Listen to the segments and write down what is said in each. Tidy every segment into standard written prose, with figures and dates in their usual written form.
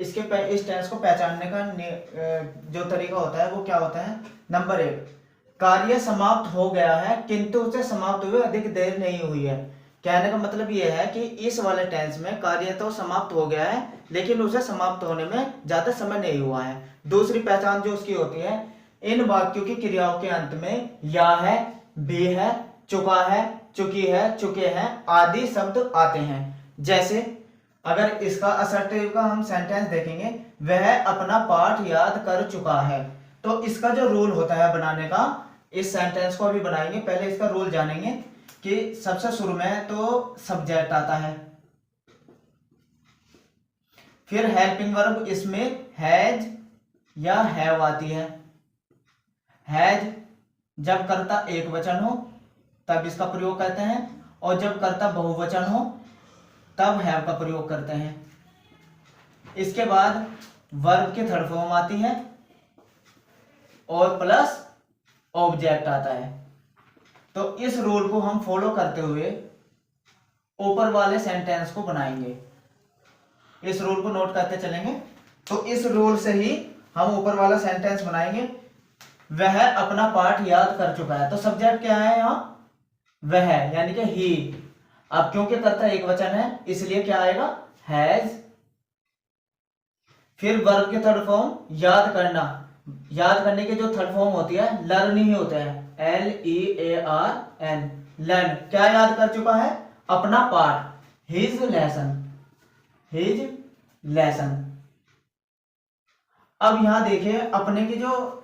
इस टेंस को पहचानने का जो तरीका होता है वो क्या होता है। नंबर 1, कार्य समाप्त हो गया है किंतु उसे समाप्त हुए अधिक देर नहीं हुई है। कहने का मतलब ये है कि इस वाले टेंस में कार्य तो समाप्त हो गया है लेकिन उसे समाप्त होने में ज्यादा समय नहीं हुआ है। दूसरी पहचान जो उसकी होती है, इन वाक्यों की क्रियाओं के अंत में या है, भी है, चुका है, चुकी है, चुके हैं आदि शब्द आते हैं। जैसे अगर इसका असर्टिव का हम सेंटेंस देखेंगे, वह अपना पाठ याद कर चुका है, तो इसका जो रूल होता है बनाने का, इस सेंटेंस को अभी बनाएंगे, पहले इसका रूल जानेंगे कि सबसे शुरू में तो सब्जेक्ट आता है, फिर हेल्पिंग वर्ब इसमें हैज या हैव आती है। हैज जब कर्ता एक वचन हो तब इसका प्रयोग करते हैं, और जब कर्ता बहुवचन हो तब हैव का प्रयोग करते हैं। इसके बाद वर्ब की थर्ड फॉर्म आती है और प्लस ऑब्जेक्ट आता है। तो इस रूल को हम फॉलो करते हुए ऊपर वाले सेंटेंस को बनाएंगे। इस रूल को नोट करते चलेंगे। तो इस रूल से ही हम ऊपर वाला सेंटेंस बनाएंगे। वह अपना पाठ याद कर चुका है, तो सब्जेक्ट क्या है यहां, वह, यानी कि ही। अब क्योंकि कर्ता एक वचन है इसलिए क्या आएगा, हैज। फिर वर्ब के थर्ड फॉर्म याद करना, याद करने की जो थर्ड फॉर्म होती है लर्न ही होता है, LEARN, लर्न। क्या याद कर चुका है, अपना पाठ, हिज लेसन, हिज लेसन। अब यहां देखिए अपने की जो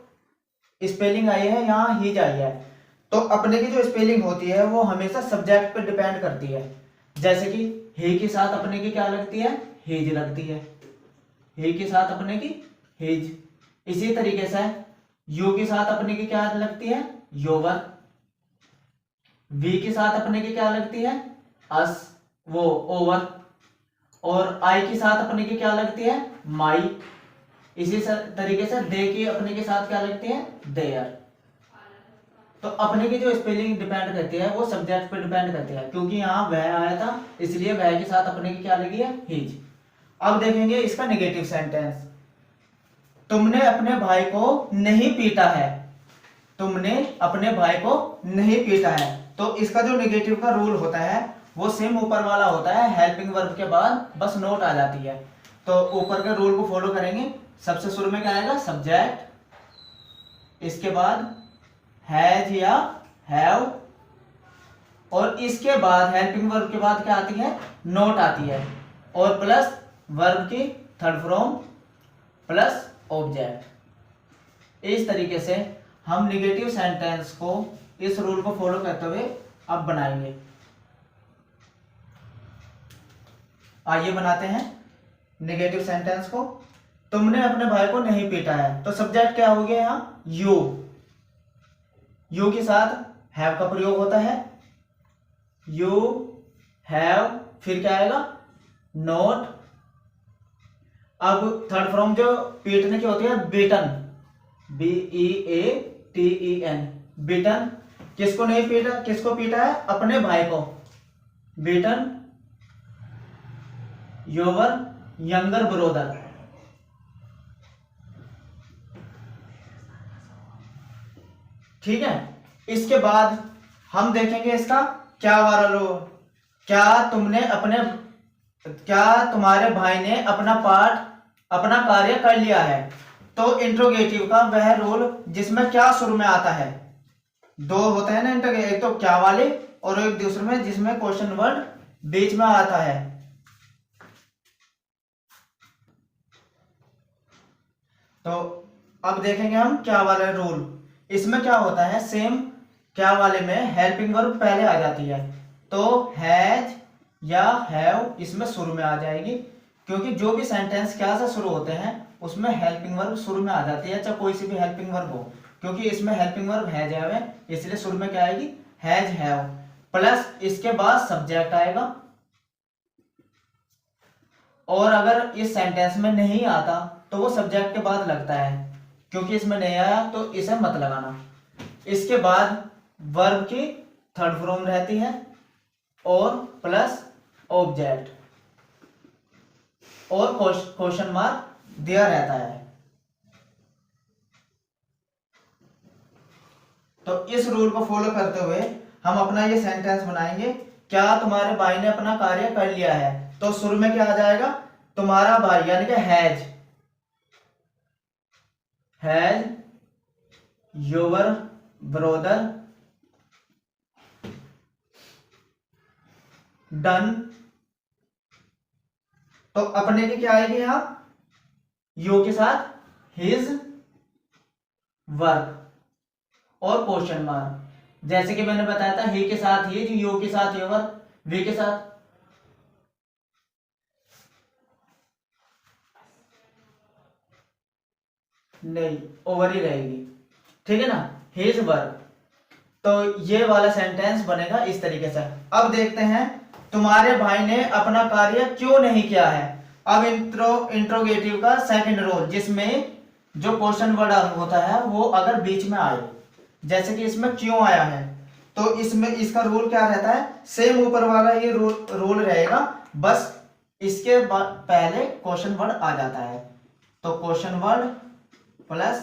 स्पेलिंग आई है, यहां हिज आई है, तो अपने की जो स्पेलिंग होती है वो हमेशा सब्जेक्ट पे डिपेंड करती है। जैसे कि ही के साथ अपने की क्या लगती है, हिज लगती है, ही के साथ अपने की हिज। इसी तरीके से यू के साथ अपने की क्या लगती है, योवर। वी के साथ अपने की क्या लगती है, अस, वो ओवर। और आई के साथ अपने की क्या लगती है, माई। इसी तरीके से दे की अपने के साथ क्या लगती है, देयर। तो अपने की जो स्पेलिंग डिपेंड करती है वो सब्जेक्ट पे डिपेंड करती है। क्योंकि यहाँ वह आया था इसलिए वह के साथ अपने की क्या लगी है, हिज। अब देखेंगे इसका नेगेटिव सेंटेंस। तुमने अपने भाई को नहीं पीटा है, तुमने अपने भाई को नहीं पीटा है। तो इसका जो नेगेटिव का रूल होता है वो सेम ऊपर वाला होता है, हेल्पिंग वर्ब के बाद बस नोट आ जाती है। तो ऊपर के रूल को फॉलो करेंगे। सबसे शुरू में क्या आएगा, सब्जेक्ट, इसके बाद हैज या हैव, और इसके बाद हेल्पिंग वर्ब के बाद क्या आती है, नोट आती है, और प्लस वर्ब की थर्ड फॉर्म प्लस ऑब्जेक्ट। इस तरीके से हम निगेटिव सेंटेंस को इस रूल को फॉलो करते हुए अब बनाएंगे। आइए बनाते हैं निगेटिव सेंटेंस को। तुमने अपने भाई को नहीं पीटा है, तो सब्जेक्ट क्या हो गया यहां, यू। यू के साथ हैव का प्रयोग होता है, यू हैव, फिर क्या आएगा, नोट। अब थर्ड फॉर्म जो पीटने की होती है, बीटन, BEATEN, बीटन। किसको नहीं पीटा, किसको पीटा है, अपने भाई को, बीटन योर यंगर ब्रोदर। ठीक है। इसके बाद हम देखेंगे इसका क्या वाला लो, क्या तुम्हारे भाई ने अपना पाठ, अपना कार्य कर लिया है। तो इंट्रोगेटिव का वह रोल जिसमें क्या शुरू में आता है, दो होते हैं ना इंट्रोगेटिव, एक तो क्या वाले और एक दूसरे में जिसमें क्वेश्चन वर्ड बीच में आता है। तो अब देखेंगे हम क्या वाले रूल। इसमें क्या होता है, सेम क्या वाले में हेल्पिंग वर्ब पहले आ जाती है, तो हैज या हैव इसमें शुरू में आ जाएगी। क्योंकि जो भी सेंटेंस क्या से शुरू होते हैं उसमें हेल्पिंग वर्ब शुरू में आ जाती है, चाहे कोई सी भी हेल्पिंग वर्ब हो। क्योंकि इसमें हेल्पिंग वर्ब हैज है इसलिए शुरू में क्या आएगी, हैज हैव, प्लस इसके बाद सब्जेक्ट आएगा। और अगर इस सेंटेंस में नहीं आता तो वो सब्जेक्ट के बाद लगता है, क्योंकि इसमें नहीं आया तो इसे मत लगाना। इसके बाद वर्ब की थर्ड फॉर्म रहती है और प्लस ऑब्जेक्ट। और क्वेश्चन मार्क दिया रहता है। तो इस रूल को फॉलो करते हुए हम अपना ये सेंटेंस बनाएंगे, क्या तुम्हारे भाई ने अपना कार्य कर लिया है। तो शुरू में क्या आ जाएगा, तुम्हारा भाई यानी कि हैज योर ब्रदर डन। तो अपने की क्या आएगी यहां, यो के साथ हिज वर्क और क्वेश्चन मार्क। जैसे कि मैंने बताया था, ही के साथ हिज, यो के साथ योर, वी के साथ नहीं, ओवर ही रहेगी, ठीक है ना, हिज वर्क। तो ये वाला सेंटेंस बनेगा इस तरीके से। अब देखते हैं तुम्हारे भाई ने अपना कार्य क्यों नहीं किया है। अब इंट्रोगेटिव का सेकंड रोल, जिसमें जो क्वेश्चन वर्ड होता है वो अगर बीच में आए, जैसे कि इसमें क्यों आया है, तो इसमें इसका रूल क्या रहता है, सेम ऊपर वाला ये रूल रहेगा, बस इसके पहले क्वेश्चन वर्ड आ जाता है। तो क्वेश्चन वर्ड प्लस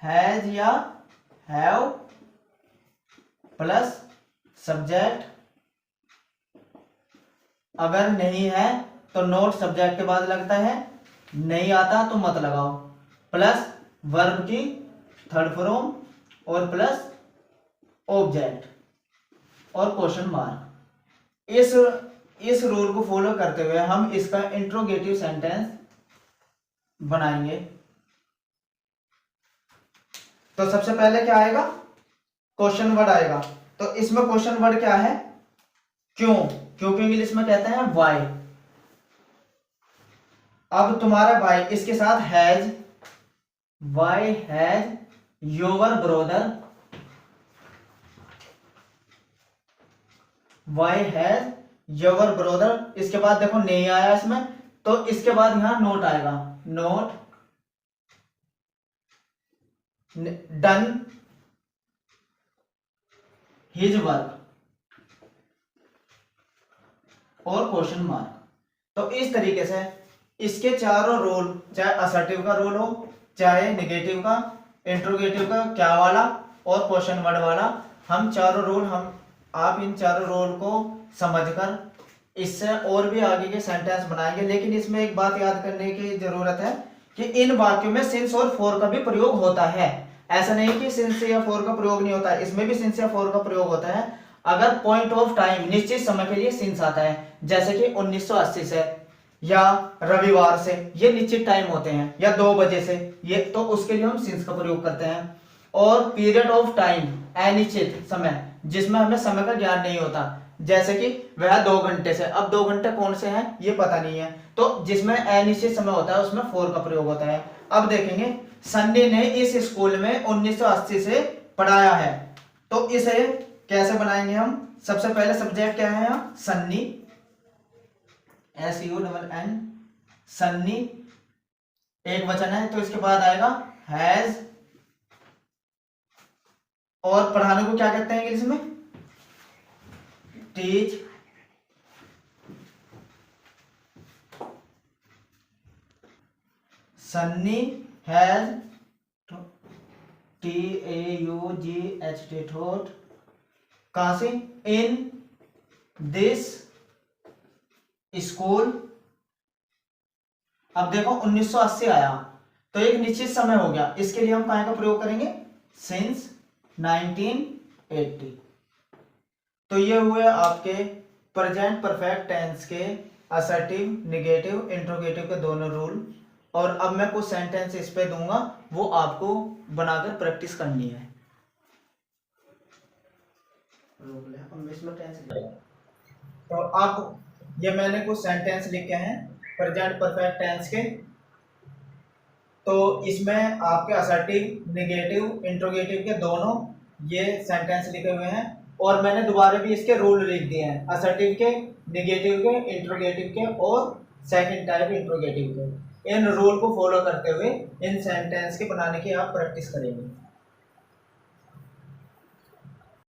हैज या हैव प्लस सब्जेक्ट, अगर नहीं है तो नोट सब्जेक्ट के बाद लगता है, नहीं आता तो मत लगाओ, प्लस वर्ब की थर्ड फॉर्म और प्लस ऑब्जेक्ट और क्वेश्चन मार्क। इस रूल को फॉलो करते हुए हम इसका इंट्रोगेटिव सेंटेंस बनाएंगे। तो सबसे पहले क्या आएगा, क्वेश्चन वर्ड आएगा। तो इसमें क्वेश्चन वर्ड क्या है, क्यों, क्योंकि इंग्लिश में कहते हैं वाई। अब तुम्हारा भाई, इसके साथ has, why has your brother, why has your brother. इसके बाद देखो नहीं आया इसमें, तो इसके बाद यहां नोट आएगा, नोट डन हिज वर्क और क्वेश्चन मार्क। तो इस तरीके से इसके चारों रोल, चाहे असर्टिव का रोल हो, चाहे नेगेटिव का, इंट्रोगेटिव का क्या वाला और क्वेश्चन वर्ड वाला, हम चारों रोल आप इन चारों रोल को समझकर इससे और भी आगे के सेंटेंस बनाएंगे। लेकिन इसमें एक बात याद करने की जरूरत है कि इन वाक्यों में सिंस और फॉर का भी प्रयोग होता है। ऐसा नहीं कि सिंस या फॉर का प्रयोग नहीं होता है, इसमें भी सिंस या फॉर का प्रयोग होता है। अगर पॉइंट ऑफ टाइम, निश्चित समय के लिए सिंस आता है, जैसे कि 1980 से या रविवार से, ये निश्चित टाइम होते हैं, या 2 बजे से, ये तो उसके लिए हम सिंस का प्रयोग करते हैं। और पीरियड ऑफ टाइम, अनिश्चित समय, जिसमें हमें समय का ज्ञान नहीं होता, जैसे कि वह 2 घंटे से, अब 2 घंटे कौन से हैं ये पता नहीं है, तो जिसमें अनिश्चित समय होता है उसमें फॉर का प्रयोग होता है। अब देखेंगे, सन्नी ने इस स्कूल में 1980 से पढ़ाया है, तो इसे कैसे बनाएंगे हम। सबसे पहले सब्जेक्ट क्या है यहाँ, सन्नी, SUNN, सन्नी एक वचन है, तो इसके बाद आएगा हैज, और पढ़ाने को क्या कहते हैं इंग्लिश में, teach. Sunny has TAUGHT taught, कहां से, इन दिस स्कूल। अब देखो 1980 आया, तो एक निश्चित समय हो गया, इसके लिए हम कहां का प्रयोग करेंगे, सिंस 1980। तो ये हुए आपके प्रेजेंट परफेक्ट टेंस के असर्टिव, नेगेटिव, इंट्रोगेटिव के दोनों रूल। और अब मैं कुछ सेंटेंस इस पे दूंगा, वो आपको बनाकर प्रैक्टिस करनी है। तो आप, ये मैंने कुछ सेंटेंस लिखे हैं प्रेजेंट परफेक्ट टेंस के, तो इसमें आपके असर्टिव, नेगेटिव, इंट्रोगेटिव के दोनों ये सेंटेंस लिखे हुए हैं। और मैंने दोबारा भी इसके रूल लिख दिए हैं, असर्टिव के, नेगेटिव के, इंट्रोगेटिव के और सेकंड टाइप इंट्रोगेटिव के। इन रूल को फॉलो करते हुए इन सेंटेंस के बनाने की आप प्रैक्टिस करेंगे।